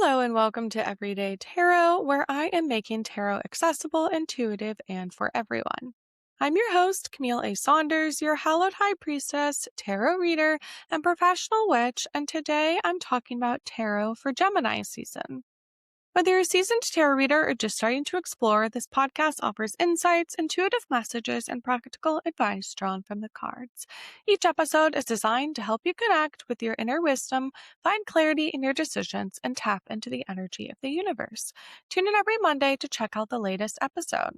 Hello and welcome to Everyday Tarot, where I am making tarot accessible, intuitive, and for everyone. I'm your host, Camille A. Saunders, your Hallowed High Priestess, tarot reader, and professional witch, and today I'm talking about tarot for Gemini season. Whether you're a seasoned tarot reader or just starting to explore, this podcast offers insights, intuitive messages, and practical advice drawn from the cards. Each episode is designed to help you connect with your inner wisdom, find clarity in your decisions, and tap into the energy of the universe. Tune in every Monday to check out the latest episode.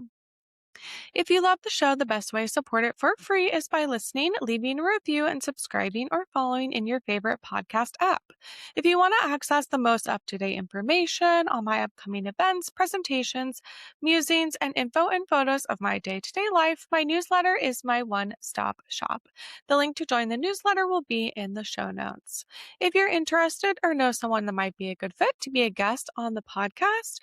If you love the show, the best way to support it for free is by listening, leaving a review, and subscribing or following in your favorite podcast app. If you want to access the most up-to-date information on my upcoming events, presentations, musings, and info and photos of my day-to-day life, my newsletter is my one-stop shop. The link to join the newsletter will be in the show notes. If you're interested or know someone that might be a good fit to be a guest on the podcast,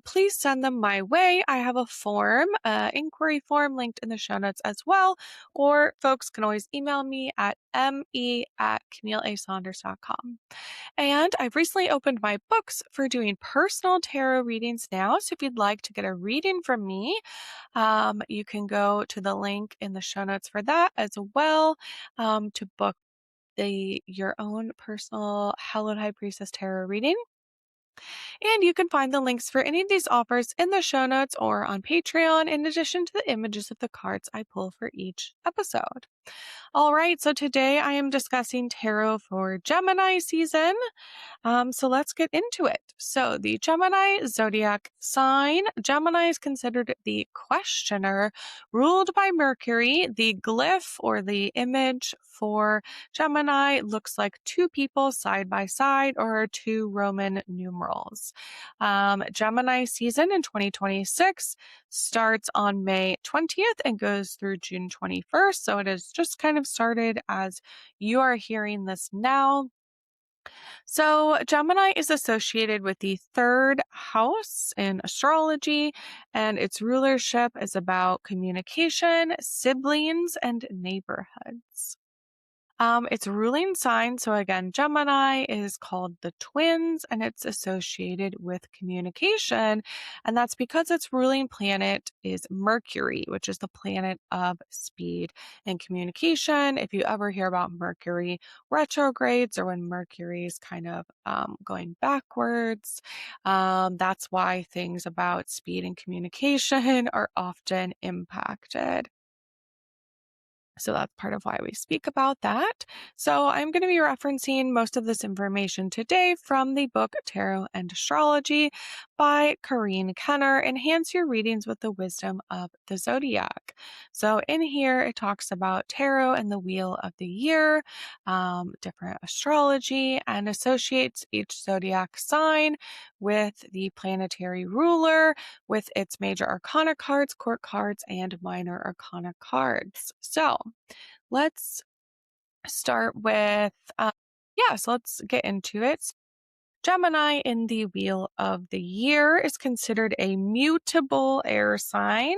please send them my way. I have a form, inquiry form linked in the show notes as well, or folks can always email me at me@CamilleASaunders.com. And I've recently opened my books for doing personal tarot readings now. So if you'd like to get a reading from me, you can go to the link in the show notes for that as well, to book your own personal Hallowed High Priestess tarot reading. And you can find the links for any of these offers in the show notes or on Patreon, in addition to the images of the cards I pull for each episode. All right, so today I am discussing tarot for Gemini season. So let's get into it. So the Gemini zodiac sign. Gemini is considered the questioner, ruled by Mercury. The glyph or the image for Gemini looks like two people side by side or two Roman numerals. Gemini season in 2026 starts on May 20th and goes through June 21st. So it has just kind of started as you are hearing this now. So, Gemini is associated with the third house in astrology, and its rulership is about communication, siblings, and neighborhoods. Its ruling sign, so again, Gemini is called the twins, and it's associated with communication. And that's because its ruling planet is Mercury, which is the planet of speed and communication. If you ever hear about Mercury retrogrades or when Mercury is kind of going backwards, that's why things about speed and communication are often impacted. So that's part of why we speak about that. So I'm going to be referencing most of this information today from the book Tarot and Astrology by Corinne Kenner. Enhance your readings with the wisdom of the zodiac. So in here, it talks about tarot and the wheel of the year, different astrology, and associates each zodiac sign with the planetary ruler, with its major arcana cards, court cards, and minor arcana cards. So let's start with, so let's get into it. Gemini in the wheel of the year is considered a mutable air sign.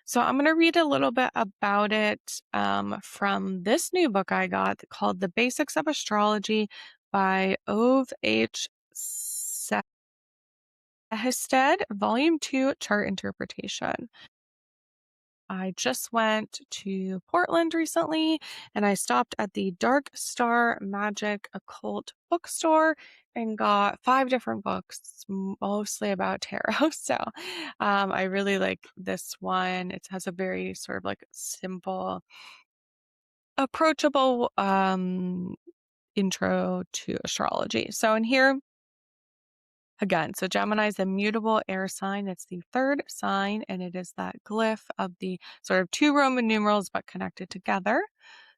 So I'm going to read a little bit about it from this new book I got called The Basics of Astrology by Ove H. Sehested, Volume 2, Chart Interpretation. I just went to Portland recently and I stopped at the Dark Star Magic Occult bookstore and got 5 different books, mostly about tarot. So I really like this one. It has a very sort of like simple, approachable intro to astrology. So in here, again, so Gemini is a mutable air sign. It's the third sign, and it is that glyph of the sort of 2 Roman numerals but connected together.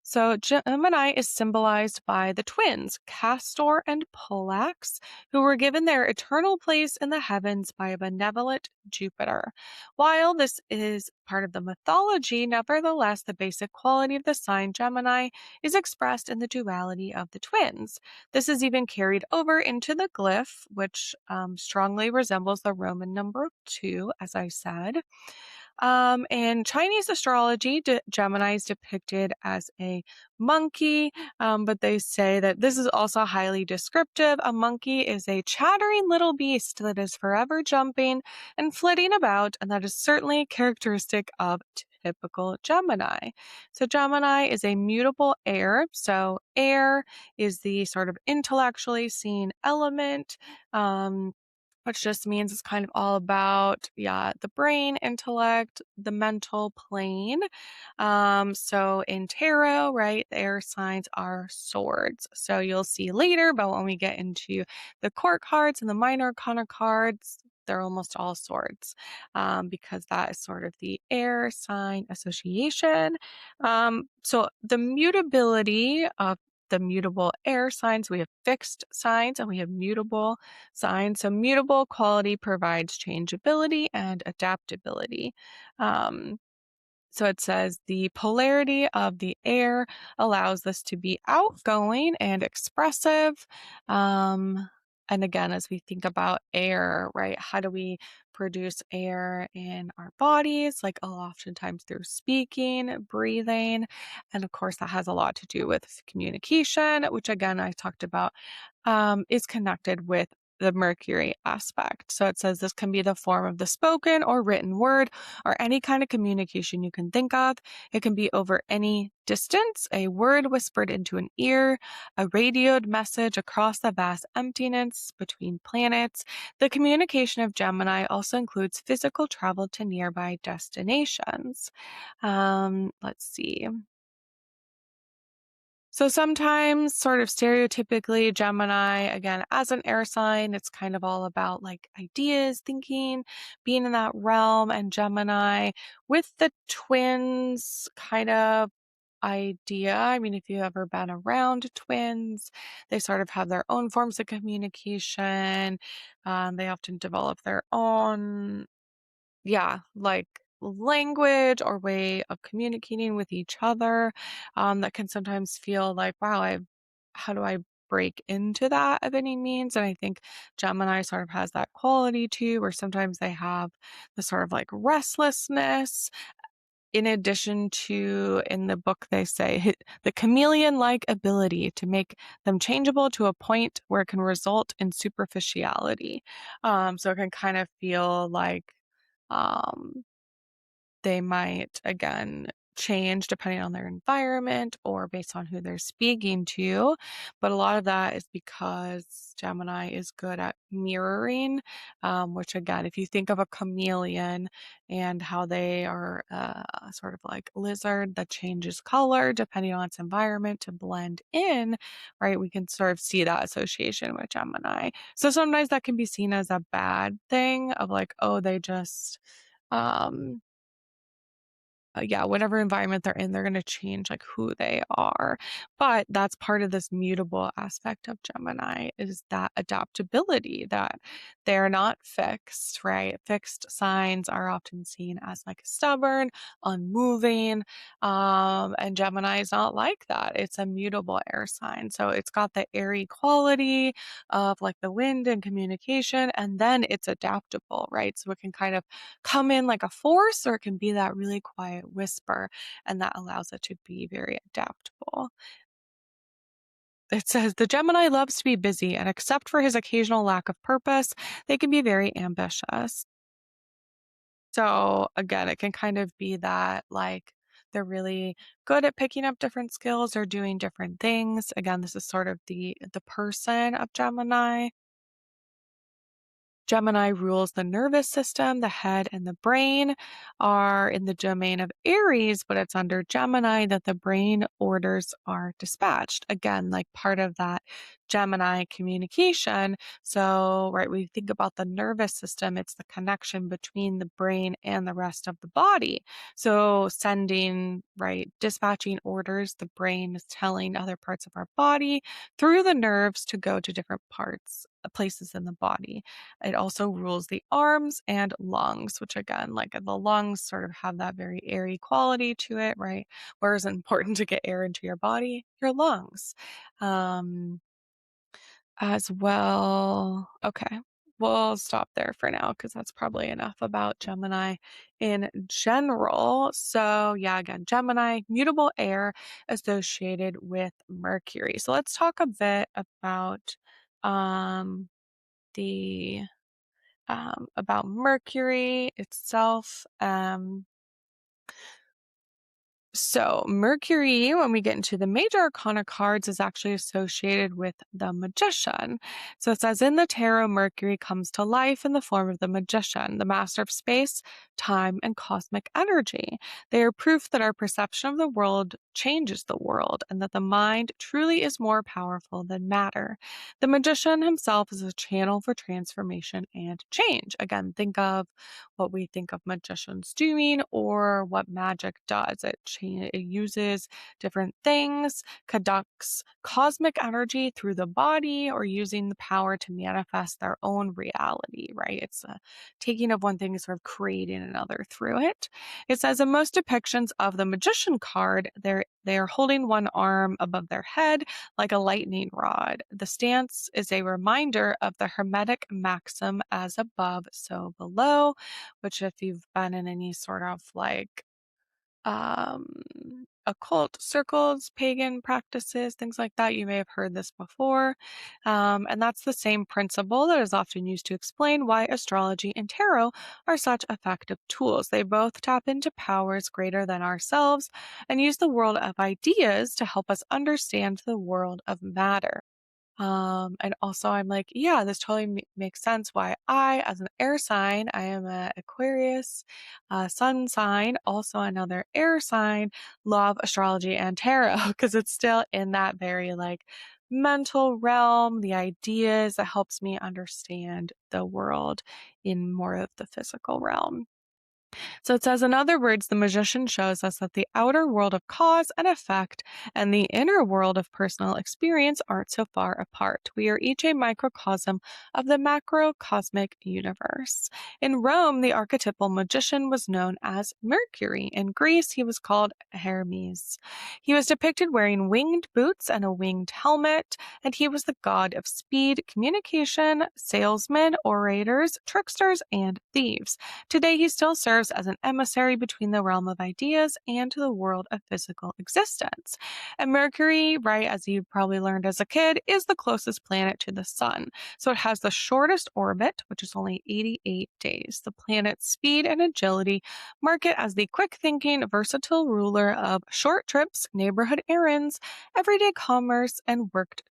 So Gemini is symbolized by the twins, Castor and Pollux, who were given their eternal place in the heavens by a benevolent Jupiter. While this is part of the mythology, nevertheless, the basic quality of the sign Gemini is expressed in the duality of the twins. This is even carried over into the glyph, which strongly resembles the Roman number 2, as I said. In Chinese astrology, Gemini is depicted as a monkey, but they say that this is also highly descriptive. A monkey is a chattering little beast that is forever jumping and flitting about, and that is certainly characteristic of typical Gemini. So Gemini is a mutable air. So air is the sort of intellectually seen element. Um, which just means it's kind of all about, yeah, the brain, intellect, the mental plane. So in tarot, right, the air signs are swords. So you'll see later, but when we get into the court cards and the minor arcana cards, they're almost all swords, because that is sort of the air sign association. So the mutability of the mutable air signs, we have fixed signs and we have mutable signs. So mutable quality provides changeability and adaptability. Um, so it says the polarity of the air allows this to be outgoing and expressive. Um, and again, as we think about air, right, how do we produce air in our bodies? Like oftentimes through speaking, breathing. And of course, that has a lot to do with communication, which again, I talked about, is connected with the Mercury aspect. So it says this can be the form of the spoken or written word or any kind of communication you can think of. It can be over any distance, a word whispered into an ear, a radioed message across the vast emptiness between planets. The communication of Gemini also includes physical travel to nearby destinations. Let's see. So sometimes, sort of stereotypically, Gemini, again, as an air sign, it's kind of all about like ideas, thinking, being in that realm. And Gemini with the twins kind of idea. I mean, if you've ever been around twins, they sort of have their own forms of communication. They often develop their own, yeah, like language or way of communicating with each other, that can sometimes feel like, wow, how do I break into that of any means? And I think Gemini sort of has that quality too, where sometimes they have the sort of like restlessness. In addition to, in the book, they say the chameleon-like ability to make them changeable to a point where it can result in superficiality. So it can kind of feel like, um, they might, again, change depending on their environment or based on who they're speaking to. But a lot of that is because Gemini is good at mirroring, which, again, if you think of a chameleon and how they are sort of like lizard that changes color depending on its environment to blend in, right? We can sort of see that association with Gemini. So sometimes that can be seen as a bad thing of like, oh, they just, um, yeah, whatever environment they're in, they're going to change like who they are. But that's part of this mutable aspect of Gemini is that adaptability that they're not fixed, right? Fixed signs are often seen as like stubborn, unmoving. And Gemini is not like that. It's a mutable air sign. So it's got the airy quality of like the wind and communication, and then it's adaptable, right? So it can kind of come in like a force or it can be that really quiet whisper, and that allows it to be very adaptable. It says the Gemini loves to be busy, and except for his occasional lack of purpose, they can be very ambitious. So again, it can kind of be that like they're really good at picking up different skills or doing different things. Again, this is sort of the person of Gemini. Gemini rules the nervous system, the head, and the brain are in the domain of Aries, but it's under Gemini that the brain orders are dispatched. Again, like part of that Gemini communication. So, right, we think about the nervous system, it's the connection between the brain and the rest of the body. So, sending, right, dispatching orders, the brain is telling other parts of our body through the nerves to go to different parts, places in the body. It also rules the arms and lungs, which again, like the lungs sort of have that very airy quality to it, right? Where is it important to get air into your body? Your lungs. Um, as well. Okay. we'll stop there for now because that's probably enough about Gemini in general. So, yeah, again, Gemini, mutable air associated with Mercury. So, let's talk a bit um, the about Mercury itself. So, Mercury, when we get into the major arcana cards, is actually associated with the magician. So, it says in the tarot, Mercury comes to life in the form of the magician, the master of space, time, and cosmic energy. They are proof that our perception of the world changes the world and that the mind truly is more powerful than matter. The magician himself is a channel for transformation and change. Again, think of what we think of magicians doing or what magic does. It uses different things, conducts cosmic energy through the body, or using the power to manifest their own reality, right? It's a taking of one thing and sort of creating another through it. It says in most depictions of the magician card, they are holding one arm above their head like a lightning rod. The stance is a reminder of the Hermetic maxim as above, so below, which if you've been in any sort of like um, occult circles, pagan practices, things like that, you may have heard this before. And that's the same principle that is often used to explain why astrology and tarot are such effective tools. They both tap into powers greater than ourselves and use the world of ideas to help us understand the world of matter. And also I'm like, yeah, this totally makes sense why as an air sign, I am a Aquarius, sun sign, also another air sign, love astrology and tarot because it's still in that very like mental realm, the ideas that helps me understand the world in more of the physical realm. So it says, in other words, the magician shows us that the outer world of cause and effect and the inner world of personal experience aren't so far apart. We are each a microcosm of the macrocosmic universe. In Rome, the archetypal magician was known as Mercury. In Greece, he was called Hermes. He was depicted wearing winged boots and a winged helmet, and he was the god of speed, communication, salesmen, orators, tricksters, and thieves. Today, he still serves as an emissary between the realm of ideas and the world of physical existence. And Mercury, right, as you probably learned as a kid, is the closest planet to the sun. So it has the shortest orbit, which is only 88 days. The planet's speed and agility mark it as the quick thinking, versatile ruler of short trips, neighborhood errands, everyday commerce, and workday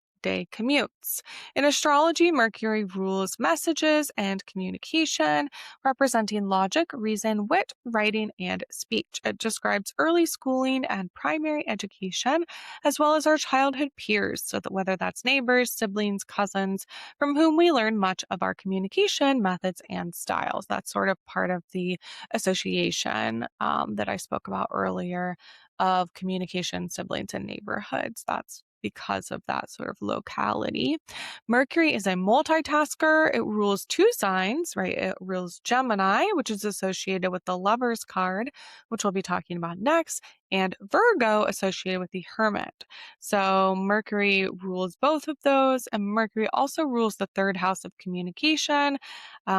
commutes. In astrology, Mercury rules messages and communication, representing logic, reason, wit, writing, and speech. It describes early schooling and primary education, as well as our childhood peers, so that whether that's neighbors, siblings, cousins, from whom we learn much of our communication methods and styles. That's sort of part of the association that I spoke about earlier of communication, siblings, and neighborhoods. That's because of that sort of locality. Mercury is a multitasker. It rules two signs, right? It rules Gemini, which is associated with the Lover's card, which we'll be talking about next, and Virgo associated with the Hermit. So Mercury rules both of those, and Mercury also rules the third house of communication,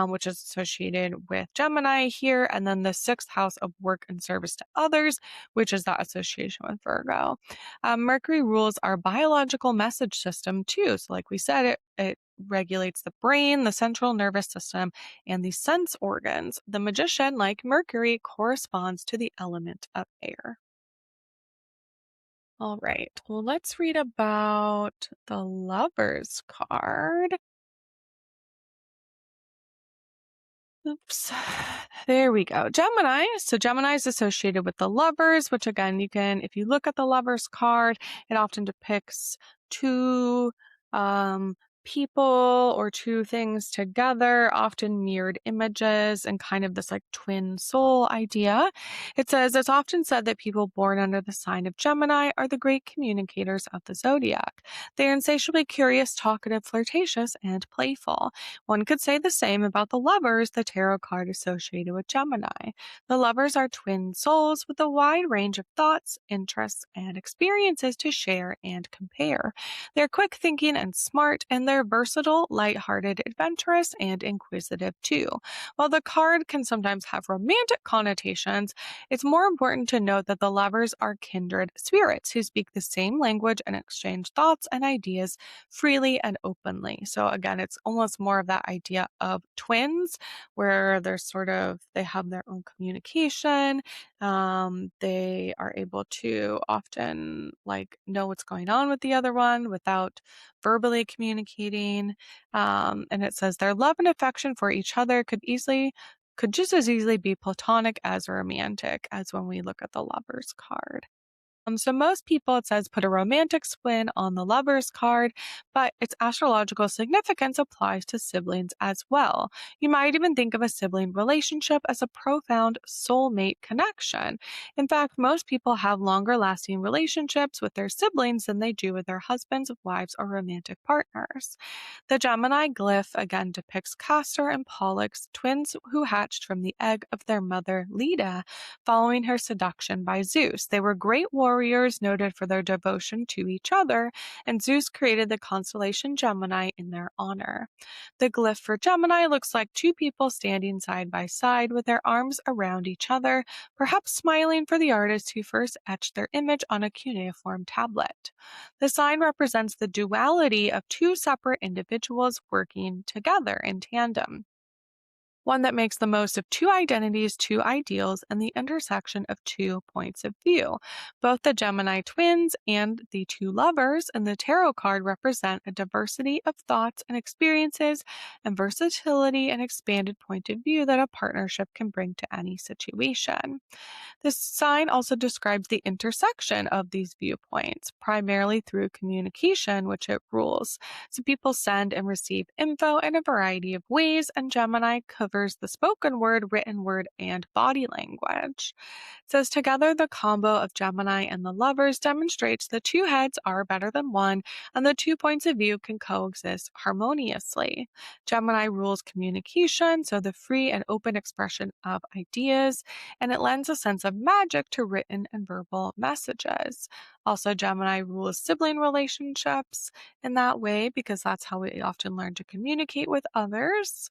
which is associated with Gemini here, and then the sixth house of work and service to others, which is that association with Virgo. Mercury rules our biological message system too. So, like we said, it regulates the brain, the central nervous system, and the sense organs. The magician, like Mercury, corresponds to the element of air. All right, well, let's read about the Lover's card. Oops. There we go. Gemini. So Gemini is associated with the lovers, which again, if you look at the lovers card, it often depicts two people or two things together, often mirrored images and kind of this like twin soul idea. It says it's often said that people born under the sign of Gemini are the great communicators of the zodiac. They are insatiably curious, talkative, flirtatious, and playful. One could say the same about the lovers, the tarot card associated with Gemini. The lovers are twin souls with a wide range of thoughts, interests, and experiences to share and compare. They're quick thinking and smart, and their they're versatile, lighthearted, adventurous, and inquisitive too. While the card can sometimes have romantic connotations, it's more important to note that the lovers are kindred spirits who speak the same language and exchange thoughts and ideas freely and openly. So again, it's almost more of that idea of twins where they have their own communication. They are able to often know what's going on with the other one without verbally communicating. And it says their love and affection for each other could just as easily be platonic as romantic as when we look at the lovers card. So most people, it says, put a romantic spin on the lover's card, but its astrological significance applies to siblings as well. You might even think of a sibling relationship as a profound soulmate connection. In fact, most people have longer lasting relationships with their siblings than they do with their husbands, wives, or romantic partners. The Gemini glyph again depicts Castor and Pollux, twins who hatched from the egg of their mother Leda following her seduction by Zeus. They were great warriors noted for their devotion to each other, and Zeus created the constellation Gemini in their honor. The glyph for Gemini looks like two people standing side by side with their arms around each other, perhaps smiling for the artist who first etched their image on a cuneiform tablet. The sign represents the duality of two separate individuals working together in tandem. One that makes the most of two identities, two ideals, and the intersection of two points of view. Both the Gemini twins and the two lovers in the tarot card represent a diversity of thoughts and experiences and versatility and expanded point of view that a partnership can bring to any situation. This sign also describes the intersection of these viewpoints, primarily through communication, which it rules. So people send and receive info in a variety of ways, and Gemini covers the spoken word, written word, and body language. It says together, the combo of Gemini and the lovers demonstrates the two heads are better than one, and the two points of view can coexist harmoniously. Gemini rules communication, so the free and open expression of ideas, and it lends a sense of magic to written and verbal messages. Also, Gemini rules sibling relationships in that way because that's how we often learn to communicate with others.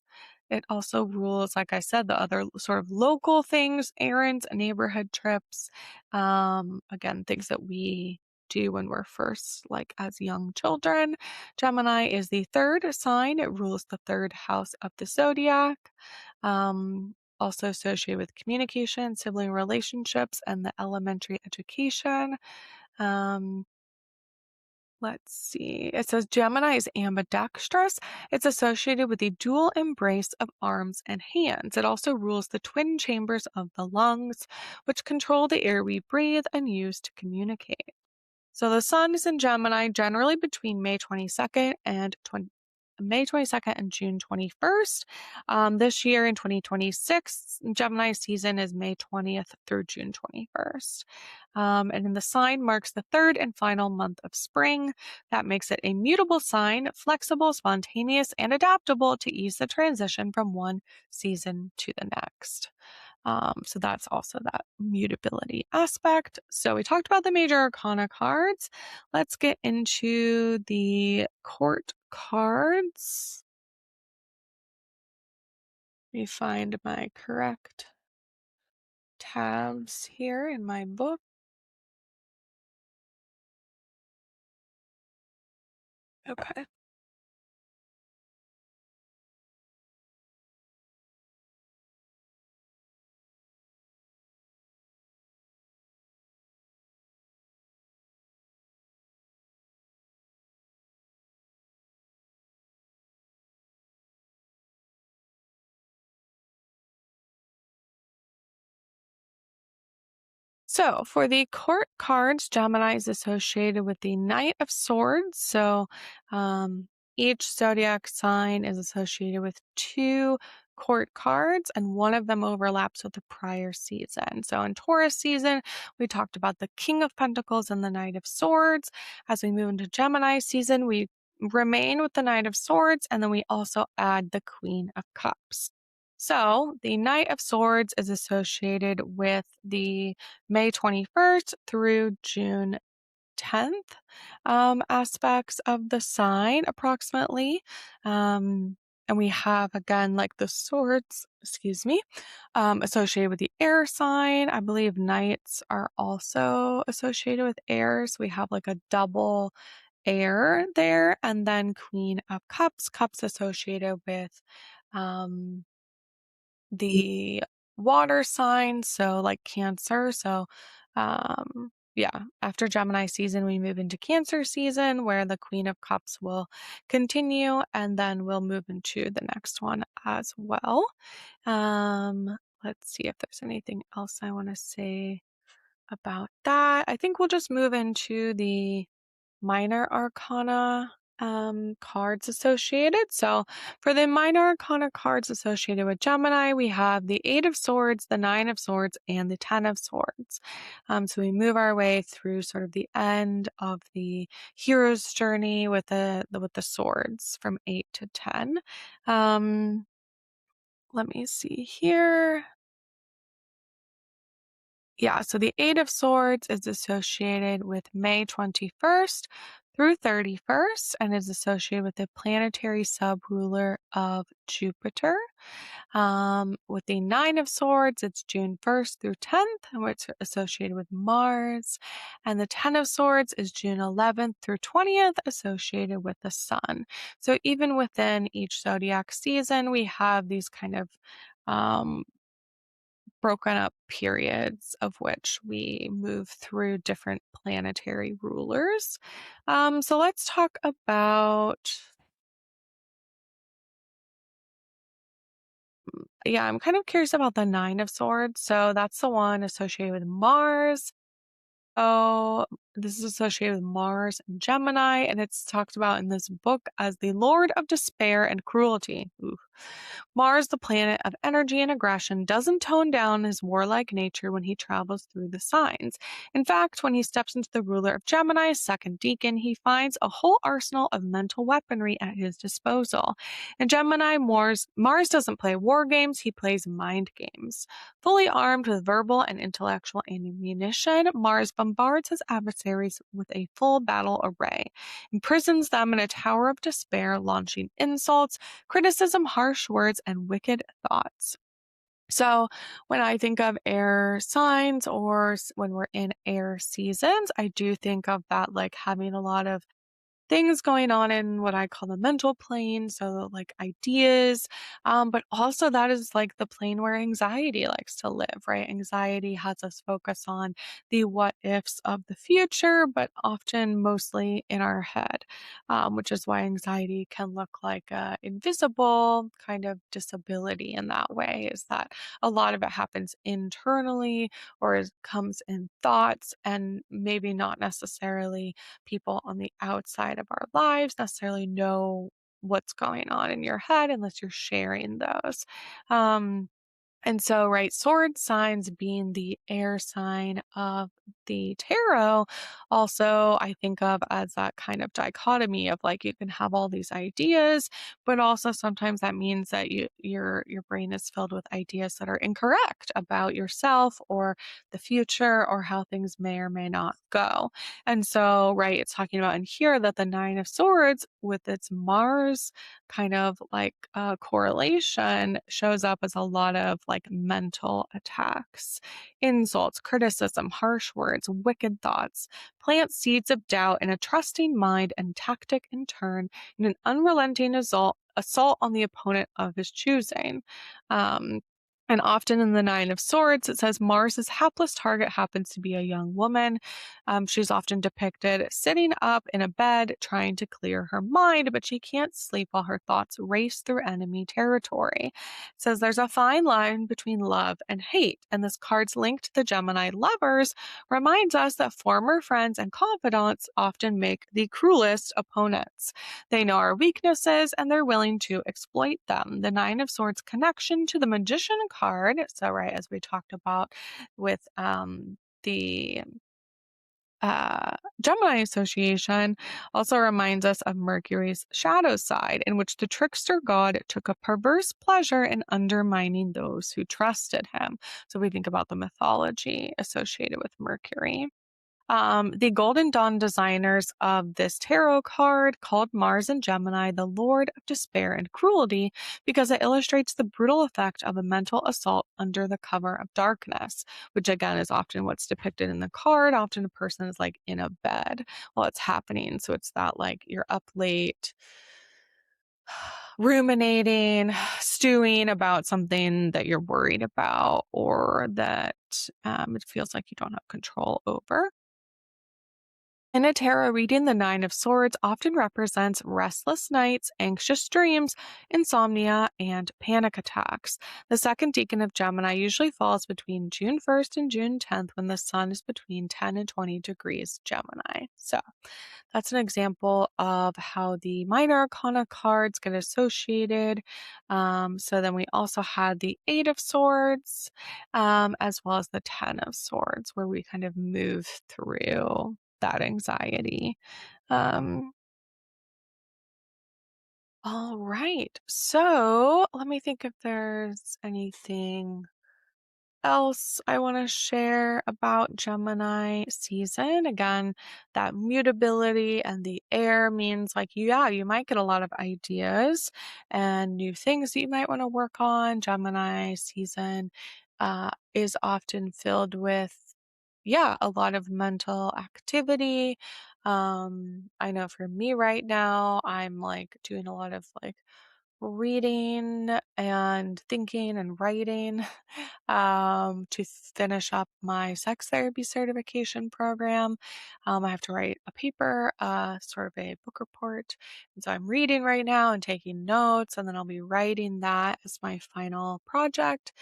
It also rules, like I said, the other sort of local things, errands, neighborhood trips, again, things that we do when we're first, like as young children. Gemini is the third sign. It rules the third house of the zodiac. Also associated with communication, sibling relationships, and the elementary education. Um, let's see. It says Gemini is ambidextrous. It's associated with the dual embrace of arms and hands. It also rules the twin chambers of the lungs, which control the air we breathe and use to communicate. So the sun is in Gemini generally between May 22nd and June 21st. This year in 2026, Gemini season is May 20th through June 21st. And then the sign marks the third and final month of spring. That makes it a mutable sign, flexible, spontaneous, and adaptable to ease the transition from one season to the next. So that's also that mutability aspect. So we talked about the major arcana cards. Let's get into the court cards. Let me find my correct tabs here in my book. Okay. So for the court cards, Gemini is associated with the Knight of Swords. So each zodiac sign is associated with two court cards, and one of them overlaps with the prior season. So in Taurus season, we talked about the King of Pentacles and the Knight of Swords. As we move into Gemini season, we remain with the Knight of Swords, and then we also add the Queen of Cups. So the Knight of Swords is associated with the May 21st through June 10th aspects of the sign, approximately. Um, and we have, again, like the swords, excuse me, associated with the air sign. I believe knights are also associated with air. So we have like a double air there. And then Queen of Cups, cups associated with um, the water sign, so like Cancer. So, yeah, after Gemini season, we move into Cancer season where the Queen of Cups will continue, and then we'll move into the next one as well. Let's see if there's anything else I want to say about that. I think we'll just move into the minor arcana cards associated. So for the minor arcana cards associated with Gemini, we have the Eight of Swords, the Nine of Swords, and the Ten of Swords. So we move our way through sort of the end of the hero's journey with the swords from 8 to 10. Let me see here. Yeah, so the Eight of Swords is associated with May 21st through 31st and is associated with the planetary sub-ruler of Jupiter. With the Nine of Swords, it's June 1st through 10th, and it's associated with Mars. And the Ten of Swords is June 11th through 20th, associated with the Sun. So even within each zodiac season, we have these kind of broken up periods of which we move through different planetary rulers. So let's talk about, yeah, I'm kind of curious about the Nine of Swords. So that's the one associated with Mars. Oh, this is associated with Mars and Gemini, and it's talked about in this book as the Lord of Despair and Cruelty. Ooh. Mars, the planet of energy and aggression, doesn't tone down his warlike nature when he travels through the signs. In fact, when he steps into the ruler of Gemini's second decan, he finds a whole arsenal of mental weaponry at his disposal. In Gemini, Mars doesn't play war games, he plays mind games. Fully armed with verbal and intellectual ammunition, Mars bombards his adversaries with a full battle array, imprisons them in a tower of despair, launching insults, criticism, harsh words, and wicked thoughts. So, when I think of air signs or when we're in air seasons, I do think of that like having a lot of things going on in what I call the mental plane. So, like ideas, but also that is like the plane where anxiety likes to live, right? Anxiety has us focus on the what ifs of the future, but often mostly in our head, which is why anxiety can look like a invisible kind of disability in that way, is that a lot of it happens internally or comes in thoughts and maybe not necessarily people on the outside of our lives necessarily know what's going on in your head unless you're sharing those. Um, and so, right, sword signs being the air sign of the tarot, also I think of as that kind of dichotomy of like you can have all these ideas, but also sometimes that means that your brain is filled with ideas that are incorrect about yourself or the future or how things may or may not go. And so, right, it's talking about in here that the Nine of Swords with its Mars kind of like correlation shows up as a lot of like mental attacks, insults, criticism, harsh words, wicked thoughts, plant seeds of doubt in a trusting mind and tactic in turn in an unrelenting assault on the opponent of his choosing. Um, and often in the Nine of Swords, it says Mars's hapless target happens to be a young woman. She's often depicted sitting up in a bed trying to clear her mind, but she can't sleep while her thoughts race through enemy territory. It says there's a fine line between love and hate, and this card's link to the Gemini lovers reminds us that former friends and confidants often make the cruelest opponents. They know our weaknesses and they're willing to exploit them. The Nine of Swords connection to the Magician card, so right as we talked about with the Gemini association, also reminds us of Mercury's shadow side, in which the trickster god took a perverse pleasure in undermining those who trusted him. So we think about the mythology associated with Mercury. The Golden Dawn designers of this tarot card called Mars and Gemini the Lord of Despair and Cruelty because it illustrates the brutal effect of a mental assault under the cover of darkness, which again is often what's depicted in the card. Often a person is like in a bed while it's happening. So it's that like you're up late, ruminating, stewing about something that you're worried about or that it feels like you don't have control over. In a tarot reading, the Nine of Swords often represents restless nights, anxious dreams, insomnia, and panic attacks. The second decan of Gemini usually falls between June 1st and June 10th when the sun is between 10 and 20 degrees Gemini. So that's an example of how the minor arcana cards get associated. So then we also had the Eight of Swords, as well as the Ten of Swords, where we kind of move through that anxiety. Um, all right. So let me think if there's anything else I want to share about Gemini season. Again, that mutability and the air means like, yeah, you might get a lot of ideas and new things that you might want to work on. Gemini season is often filled with, yeah, a lot of mental activity. I know for me right now, I'm like doing a lot of like reading and thinking and writing to finish up my sex therapy certification program. I have to write a paper, sort of a book report. And so I'm reading right now and taking notes, and then I'll be writing that as my final project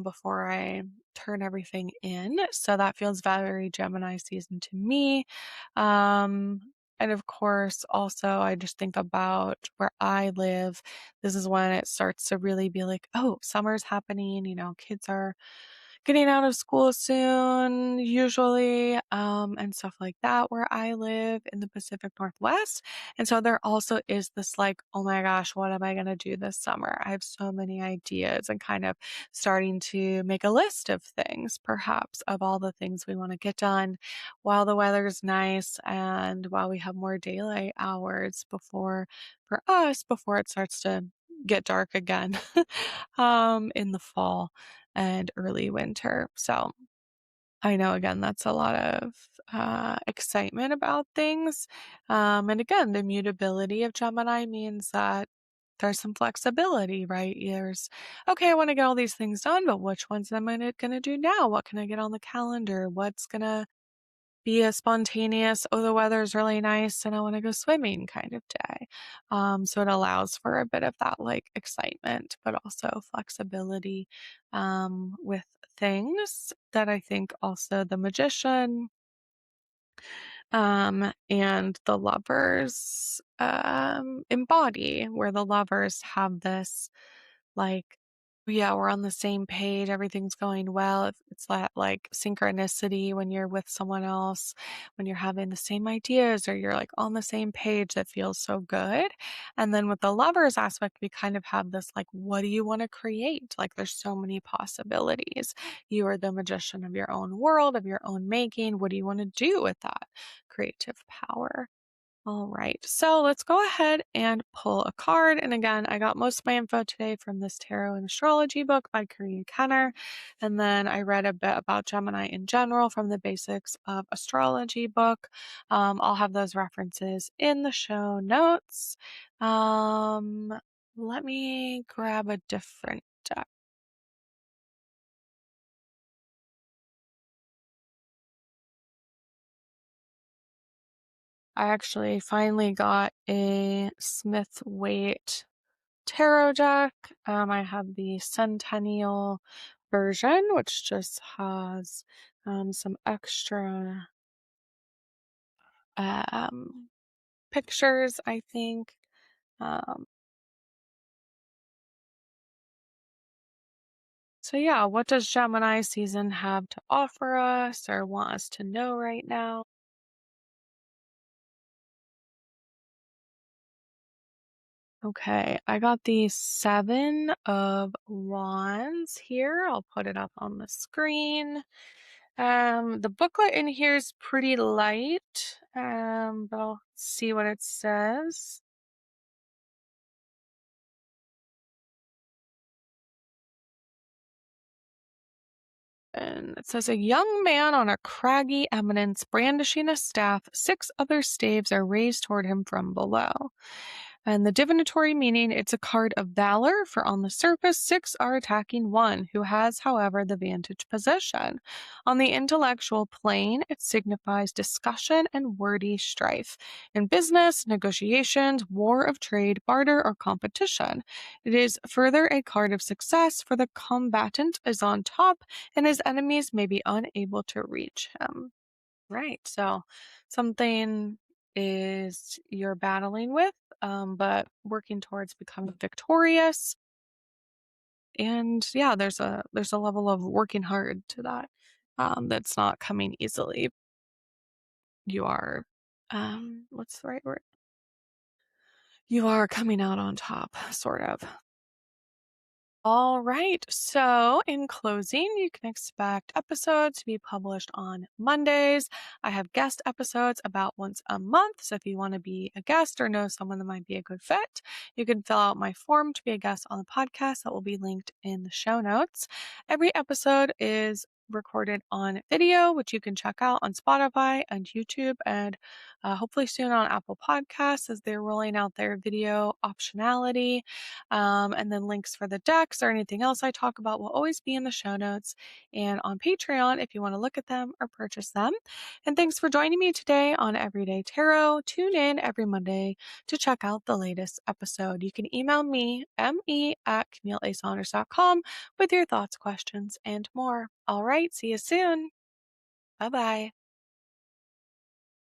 before I turn everything in. So that feels very Gemini season to me. Um, and of course, also, I just think about where I live. This is when it starts to really be like, oh, summer's happening. Kids are getting out of school soon, usually, and stuff like that where I live in the Pacific Northwest. And so there also is this like, oh my gosh, what am I going to do this summer? I have so many ideas and kind of starting to make a list of things, perhaps, of all the things we want to get done while the weather's nice and while we have more daylight hours for us, before it starts to get dark again in the fall and early winter. So I know again that's a lot of excitement about things. And again, the mutability of Gemini means that there's some flexibility, right? There's, okay, I want to get all these things done, but which ones am I going to do now? What can I get on the calendar? What's going to be a spontaneous, oh, the weather's really nice and I want to go swimming kind of day. So it allows for a bit of that like excitement, but also flexibility with things that I think also the magician and the lovers embody, where the lovers have this like, yeah, we're on the same page, everything's going well. It's that like synchronicity when you're with someone else, when you're having the same ideas or you're like on the same page, that feels so good. And then with the lovers aspect, we kind of have this like, what do you want to create? Like there's so many possibilities. You are the magician of your own world, of your own making. What do you want to do with that creative power? All right, so let's go ahead and pull a card. And again, I got most of my info today from this Tarot and Astrology book by Korea Kenner. And then I read a bit about Gemini in general from the Basics of Astrology book. I'll have those references in the show notes. Um, Let me grab a different deck. I actually finally got a Smith Waite tarot deck. I have the Centennial version, which just has some extra um, pictures, I think. Um, so, yeah, what does Gemini season have to offer us or want us to know right now? Okay, I got the Seven of Wands here. I'll put it up on the screen. The booklet in here is pretty light, but I'll see what it says. And it says, a young man on a craggy eminence brandishing a staff, 6 other staves are raised toward him from below. And the divinatory meaning, it's a card of valor, for on the surface, 6 are attacking 1, who has, however, the vantage position. On the intellectual plane, it signifies discussion and wordy strife. In business, negotiations, war of trade, barter, or competition. It is further a card of success, for the combatant is on top and his enemies may be unable to reach him. Right. So something is you're battling with, but working towards becoming victorious. And yeah, there's a level of working hard to that. That's not coming easily. You are what's the right word? You are coming out on top, sort of. All right. So, in closing, you can expect episodes to be published on Mondays. I have guest episodes about once a month. So, if you want to be a guest or know someone that might be a good fit, you can fill out my form to be a guest on the podcast that will be linked in the show notes. Every episode is recorded on video, which you can check out on Spotify and YouTube, and hopefully soon on Apple Podcasts as they're rolling out their video optionality. And then links for the decks or anything else I talk about will always be in the show notes and on Patreon if you want to look at them or purchase them. And thanks for joining me today on Everyday Tarot. Tune in every Monday to check out the latest episode. You can email me, me@CamilleASaunders.com, with your thoughts, questions, and more. All right, see you soon. Bye bye.